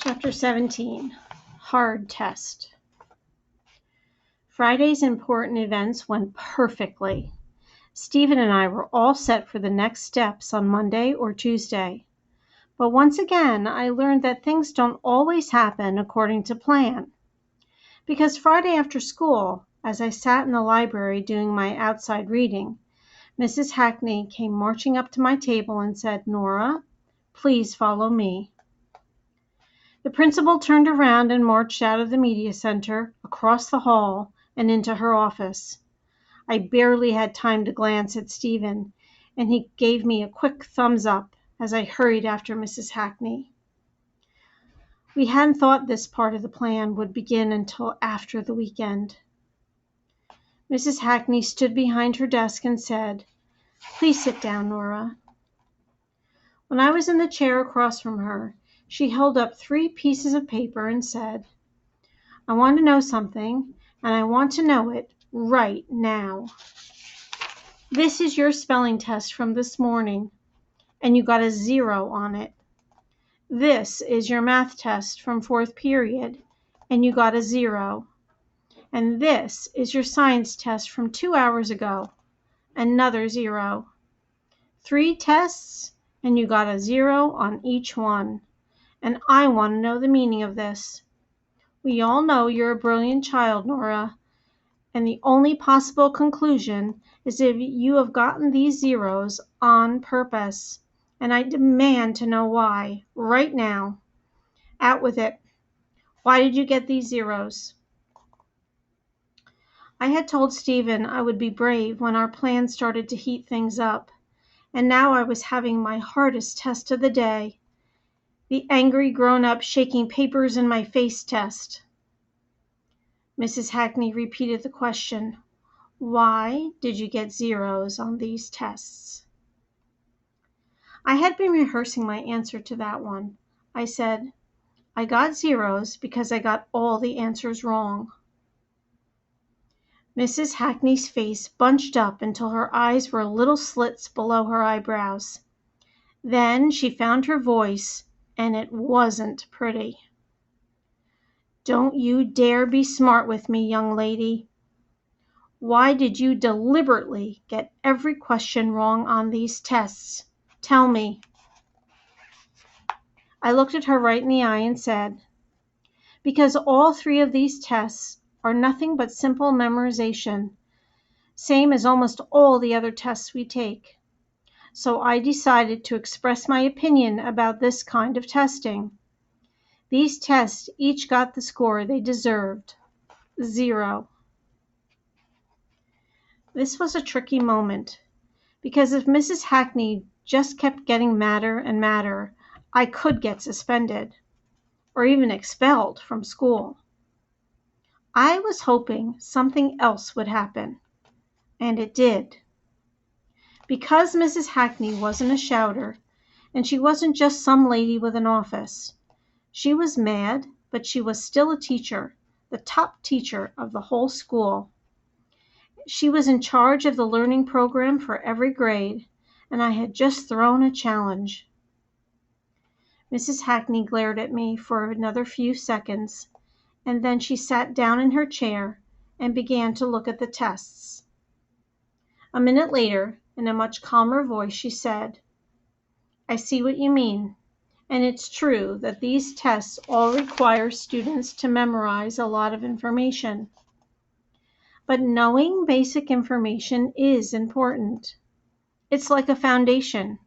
Chapter 17, Hard Test. Friday's important events went perfectly. Stephen and I were all set for the next steps on Monday or Tuesday. But once again, I learned that things don't always happen according to plan. Because Friday after school, as I sat in the library doing my outside reading, Mrs. Hackney came marching up to my table and said, "Nora, please follow me." The principal turned around and marched out of the media center, across the hall, and into her office. I barely had time to glance at Stephen, and he gave me a quick thumbs up as I hurried after Mrs. Hackney. We hadn't thought this part of the plan would begin until after the weekend. Mrs. Hackney stood behind her desk and said, "Please sit down, Nora." When I was in the chair across from her, she held up 3 pieces of paper and said, "I want to know something, and I want to know it right now. This is your spelling test from this morning, and you got a 0 on it. This is your math test from 4th period, and you got a 0. And this is your science test from 2 hours ago, another 0. 3 tests, and you got a 0 on each one. And I want to know the meaning of this. We all know you're a brilliant child, Nora, and the only possible conclusion is if you have gotten these 0s on purpose, and I demand to know why, right now. Out with it. Why did you get these 0s? I had told Stephen I would be brave when our plan started to heat things up, and now I was having my hardest test of the day, the angry grown-up shaking papers in my face test. Mrs. Hackney repeated the question, "Why did you get 0s on these tests?" I had been rehearsing my answer to that one. I said, "I got 0s because I got all the answers wrong." Mrs. Hackney's face bunched up until her eyes were little slits below her eyebrows. Then she found her voice, and it wasn't pretty. "Don't you dare be smart with me, young lady. Why did you deliberately get every question wrong on these tests? Tell me." I looked at her right in the eye and said, "Because all 3 of these tests are nothing but simple memorization, same as almost all the other tests we take. So I decided to express my opinion about this kind of testing. These tests each got the score they deserved, 0. This was a tricky moment, because if Mrs. Hackney just kept getting madder and madder, I could get suspended, or even expelled from school. I was hoping something else would happen, and it did. Because Mrs. Hackney wasn't a shouter, and she wasn't just some lady with an office. She was mad, but she was still a teacher, the top teacher of the whole school. She was in charge of the learning program for every grade, and I had just thrown a challenge. Mrs. Hackney glared at me for another few seconds, and then she sat down in her chair and began to look at the tests. A minute later, in a much calmer voice, she said, "I see what you mean, and it's true that these tests all require students to memorize a lot of information. But knowing basic information is important. It's like a foundation.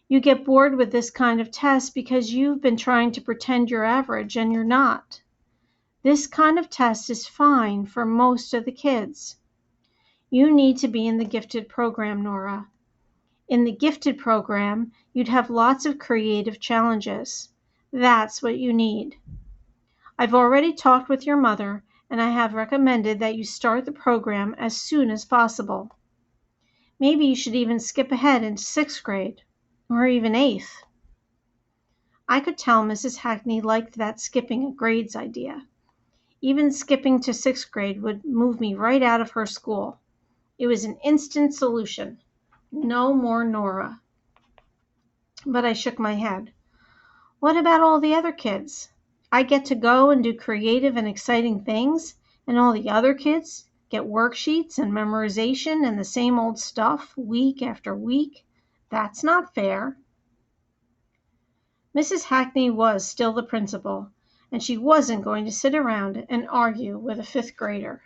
You get bored with this kind of test because you've been trying to pretend you're average and you're not. This kind of test is fine for most of the kids. You need to be in the gifted program, Nora. In the gifted program, you'd have lots of creative challenges. That's what you need. I've already talked with your mother, and I have recommended that you start the program as soon as possible. Maybe you should even skip ahead into 6th grade, or even 8th. I could tell Mrs. Hackney liked that skipping grades idea. Even skipping to 6th grade would move me right out of her school. It was an instant solution. No more Nora. But I shook my head. What about all the other kids? I get to go and do creative and exciting things, and all the other kids get worksheets and memorization and the same old stuff week after week. That's not fair. Mrs. Hackney was still the principal, and she wasn't going to sit around and argue with a fifth grader.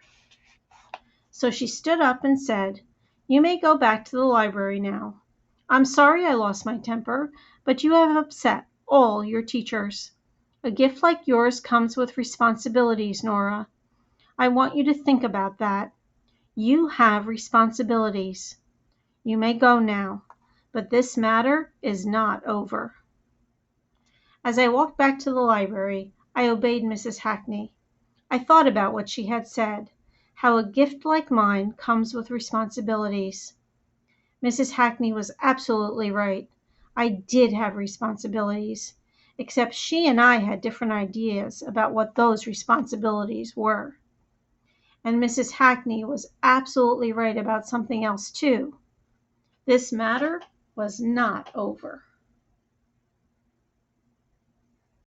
So she stood up and said, "You may go back to the library now. I'm sorry I lost my temper, but you have upset all your teachers. A gift like yours comes with responsibilities, Nora. I want you to think about that. You have responsibilities. You may go now, but this matter is not over." As I walked back to the library, I obeyed Mrs. Hackney. I thought about what she had said, how a gift like mine comes with responsibilities. Mrs. Hackney was absolutely right. I did have responsibilities, except she and I had different ideas about what those responsibilities were. And Mrs. Hackney was absolutely right about something else, too. This matter was not over.